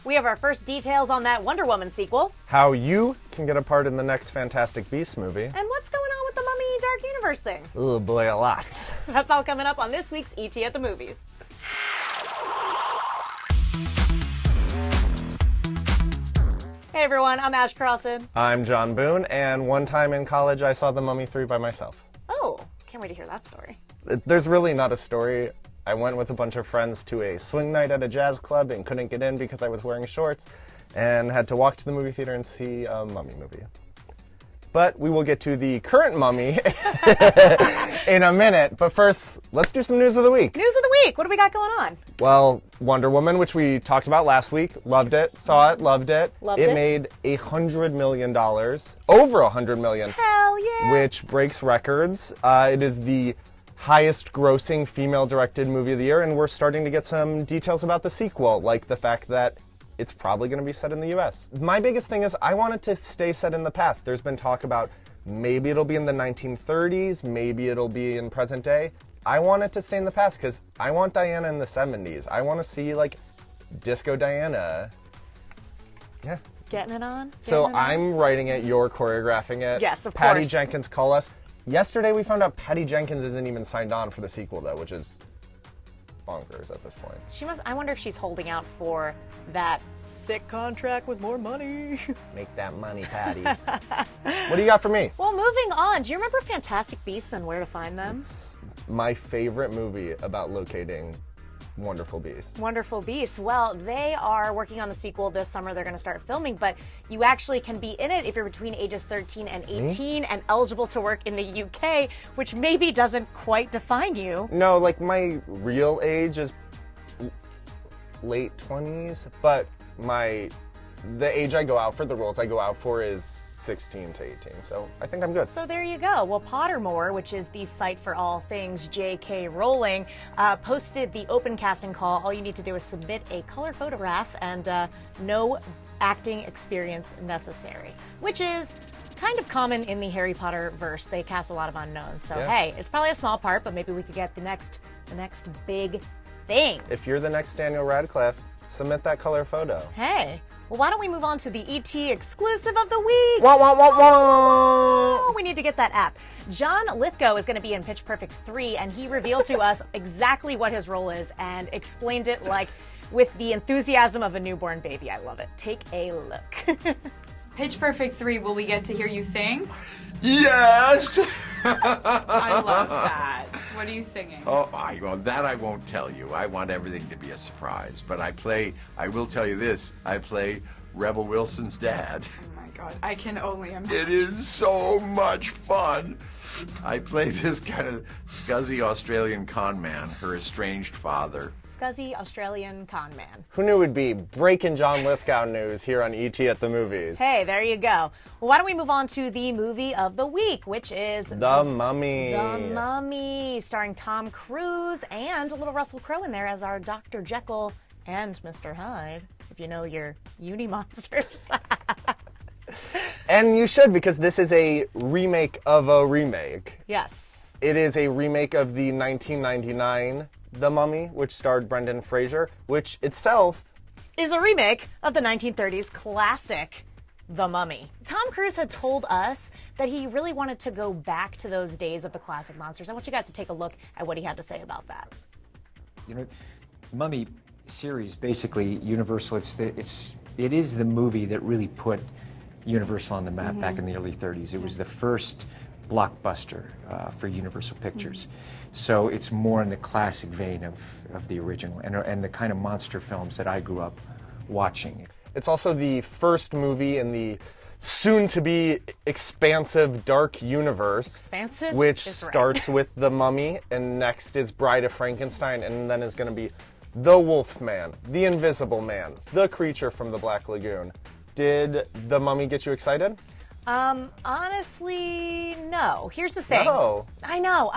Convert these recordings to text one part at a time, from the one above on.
We have our first details on that Wonder Woman sequel. How you can get a part in the next Fantastic Beasts movie. And what's going on with the Mummy Dark Universe thing? Oh boy, a lot. That's all coming up on this week's ET at the Movies. Hey everyone, I'm Ash Crossan. I'm John Boon, and one time in college I saw The Mummy 3 by myself. Oh, can't wait to hear that story. There's really not a story. I went with a bunch of friends to a swing night at a jazz club and couldn't get in because I was wearing shorts and had to walk to the movie theater and see a Mummy movie. But we will get to the current Mummy in a minute. But first, let's do some news of the week. News of the week. What do we got going on? Well, Wonder Woman, which we talked about last week, loved it, saw it, loved it. It made $100 million, over $100 million. Hell yeah! Which breaks records. It is the highest grossing female-directed movie of the year, and we're starting to get some details about the sequel, like the fact that it's probably going to be set in the U.S. My biggest thing is I want it to stay set in the past. There's been talk about maybe it'll be in the 1930s, maybe it'll be in present day. I want it to stay in the past because I want Diana in the 70s. I want to see, like, Disco Diana. Yeah. Getting it on? I'm writing it, you're choreographing it. Yes, of course. Patty Jenkins, call us. Yesterday we found out Patty Jenkins isn't even signed on for the sequel, though, which is bonkers at this point. I wonder if she's holding out for that sick contract with more money. Make that money, Patty. What do you got for me? Well, moving on. Do you remember Fantastic Beasts and Where to Find Them? It's my favorite movie about locating wonderful beasts. Wonderful Beasts. Well, they are working on the sequel this summer. They're going to start filming, but you actually can be in it if you're between ages 13 and 18 and eligible to work in the UK, which maybe doesn't quite define you. No, like my real age is late 20s, but the age I go out for, the roles I go out for is 16 to 18, so I think I'm good. So there you go. Well, Pottermore, which is the site for all things J.K. Rowling, posted the open casting call. All you need to do is submit a color photograph and no acting experience necessary, which is kind of common in the Harry Potter verse. They cast a lot of unknowns, so hey, it's probably a small part, but maybe we could get the next big thing. If you're the next Daniel Radcliffe, submit that color photo. Hey. Well, why don't we move on to the ET exclusive of the week? Wah, wah, wah, wah. We need to get that app. John Lithgow is going to be in Pitch Perfect 3, and he revealed to us exactly what his role is and explained it like with the enthusiasm of a newborn baby. I love it. Take a look. Pitch Perfect 3, will we get to hear you sing? Yes! I love that. What are you singing? Oh, that I won't tell you. I want everything to be a surprise. But I will tell you this, I play Rebel Wilson's dad. Oh my God, I can only imagine. It is so much fun. I play this kind of scuzzy Australian con man, her estranged father. Scuzzy Australian con man. Who knew it would be breaking John Lithgow news here on ET at the Movies? Hey, there you go. Well, why don't we move on to the movie of the week, which is The Mummy. The Mummy, starring Tom Cruise and a little Russell Crowe in there as our Dr. Jekyll and Mr. Hyde, if you know your uni monsters. And you should, because this is a remake of a remake. Yes. It is a remake of the 1999 The Mummy, which starred Brendan Fraser, which itself is a remake of the 1930s classic The Mummy. Tom Cruise had told us that he really wanted to go back to those days of the classic monsters. I want you guys to take a look at what he had to say about that. You know, Mummy series, basically Universal, it is the movie that really put Universal on the map back in the early 30s. It was the first blockbuster for Universal Pictures. So it's more in the classic vein of the original and the kind of monster films that I grew up watching. It's also the first movie in the soon-to-be expansive dark universe. Expansive? Which starts with The Mummy, and next is Bride of Frankenstein, and then is going to be The Wolfman, The Invisible Man, The Creature from the Black Lagoon. Did The Mummy get you excited? Honestly, no. Here's the thing. No. I know.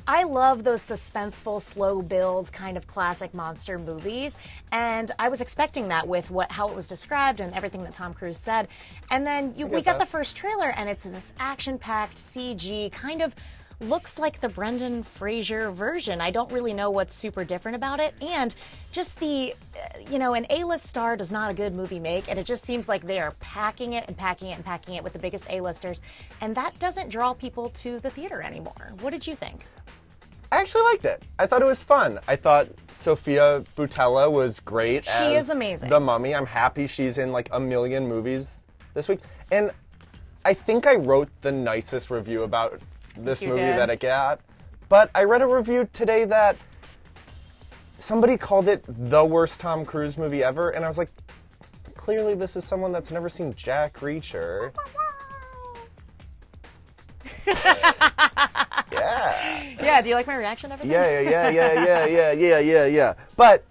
I love those suspenseful, slow build kind of classic monster movies, and I was expecting that with how it was described and everything that Tom Cruise said. And then we got the first trailer, and it's this action-packed CG kind of looks like the Brendan Fraser version. I don't really know what's super different about it. And just the, an A-list star does not a good movie make. And it just seems like they are packing it and packing it and packing it with the biggest A-listers. And that doesn't draw people to the theater anymore. What did you think? I actually liked it. I thought it was fun. I thought Sofia Boutella was great. She is amazing. The Mummy. I'm happy she's in like a million movies this week. And I think I wrote the nicest review about this movie that I got. But I read a review today that somebody called it the worst Tom Cruise movie ever. And I was like, clearly this is someone that's never seen Jack Reacher. Yeah, do you like my reaction to everything? Yeah. But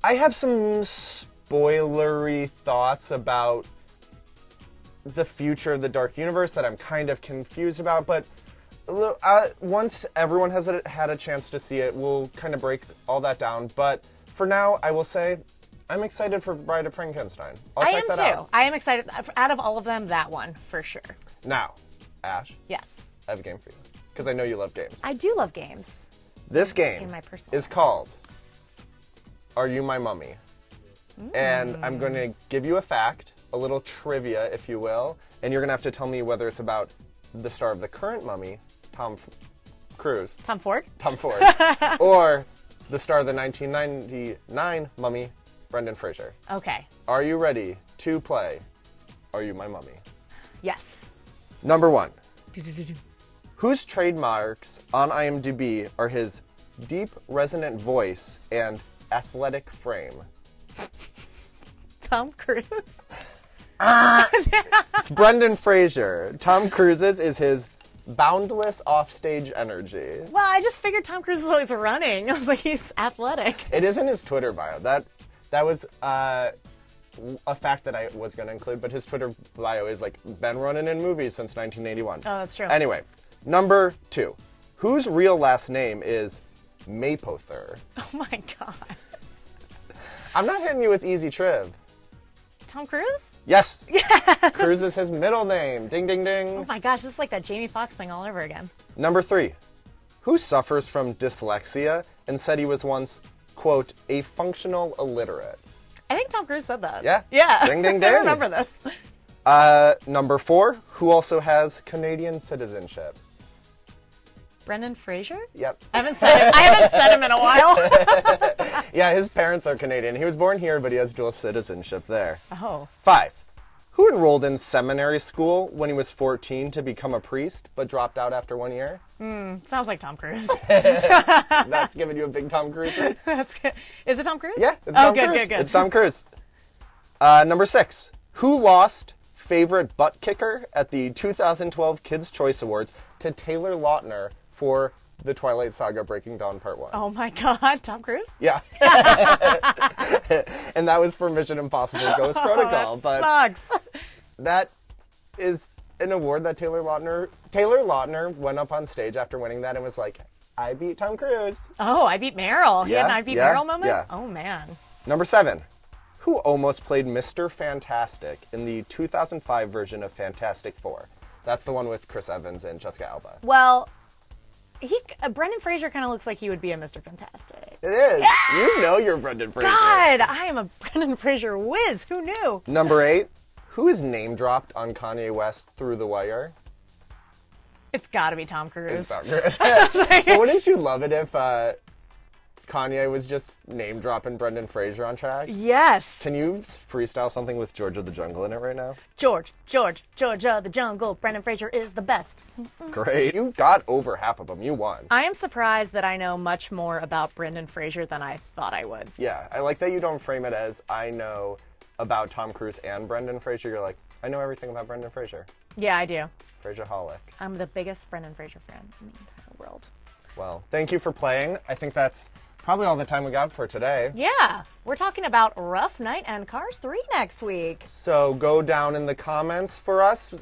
I have some spoilery thoughts about the future of the Dark Universe that I'm kind of confused about. But once everyone has had a chance to see it, we'll kind of break all that down. But for now, I will say I'm excited for Bride of Frankenstein. I'll check that out. I am excited. Out of all of them, that one, for sure. Now, Ash. Yes. I have a game for you. Because I know you love games. I do love games. This game in my personal is called Are You My Mummy? And I'm going to give you a fact, a little trivia, if you will, and you're going to have to tell me whether it's about the star of the current Mummy, Tom Cruise. Tom Ford? Tom Ford. Or the star of the 1999 Mummy, Brendan Fraser. Okay. Are you ready to play Are You My Mummy? Yes. Number 1. Whose trademarks on IMDb are his deep, resonant voice and athletic frame? Tom Cruise? It's Brendan Fraser. Tom Cruise's is his boundless offstage energy. Well, I just figured Tom Cruise is always running. I was like, he's athletic. It is in his Twitter bio. That was a fact that I was going to include, but his Twitter bio is like, been running in movies since 1981. Oh, that's true. Anyway, number 2. Whose real last name is Mapother? Oh my god. I'm not hitting you with easy triv. Tom Cruise? Yes. Cruise is his middle name. Ding, ding, ding. Oh my gosh, this is like that Jamie Foxx thing all over again. Number 3. Who suffers from dyslexia and said he was once, quote, a functional illiterate? I think Tom Cruise said that. Yeah. Yeah. Ding, ding, ding. I remember this. Number 4. Who also has Canadian citizenship? Brendan Fraser? Yep. I haven't said him in a while. Yeah, his parents are Canadian. He was born here, but he has dual citizenship there. Oh. 5. Who enrolled in seminary school when he was 14 to become a priest, but dropped out after 1 year? Sounds like Tom Cruise. That's giving you a big Tom Cruise one? That's good. Is it Tom Cruise? Yeah, it's Tom Cruise. Good. It's Tom Cruise. Number 6. Who lost favorite butt kicker at the 2012 Kids' Choice Awards to Taylor Lautner for The Twilight Saga Breaking Dawn Part 1? Oh my god, Tom Cruise? Yeah. And that was for Mission Impossible Ghost Protocol. That sucks. That is an award that Taylor Lautner went up on stage after winning that and was like, I beat Tom Cruise. Oh, I beat Meryl. He had an I beat Meryl moment? Yeah. Oh man. Number 7. Who almost played Mr. Fantastic in the 2005 version of Fantastic Four? That's the one with Chris Evans and Jessica Alba. Well, Brendan Fraser kind of looks like he would be a Mr. Fantastic. It is. Yeah! You know you're Brendan Fraser. God, I am a Brendan Fraser whiz. Who knew? Number 8. Who is name dropped on Kanye West Through the Wire? It's got to be Tom Cruise. It's Tom Cruise. But wouldn't you love it if Kanye was just name dropping Brendan Fraser on track? Yes. Can you freestyle something with George of the Jungle in it right now? George of the Jungle. Brendan Fraser is the best. Great. You got over half of them. You won. I am surprised that I know much more about Brendan Fraser than I thought I would. Yeah, I like that you don't frame it as I know about Tom Cruise and Brendan Fraser. You're like, I know everything about Brendan Fraser. Yeah, I do. Fraser-holic. I'm the biggest Brendan Fraser fan in the entire world. Well, thank you for playing. I think that's probably all the time we got for today. Yeah, we're talking about Rough Night and Cars 3 next week. So go down in the comments for us.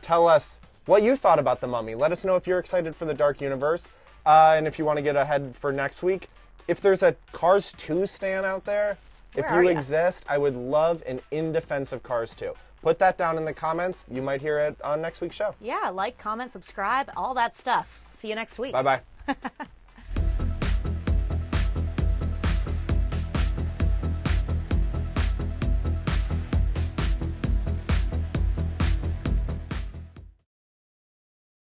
Tell us what you thought about The Mummy. Let us know if you're excited for the Dark Universe. And if you want to get ahead for next week, if there's a Cars 2 stan out there, if you exist, I would love an in defense of Cars 2. Put that down in the comments. You might hear it on next week's show. Yeah, like, comment, subscribe, all that stuff. See you next week. Bye-bye.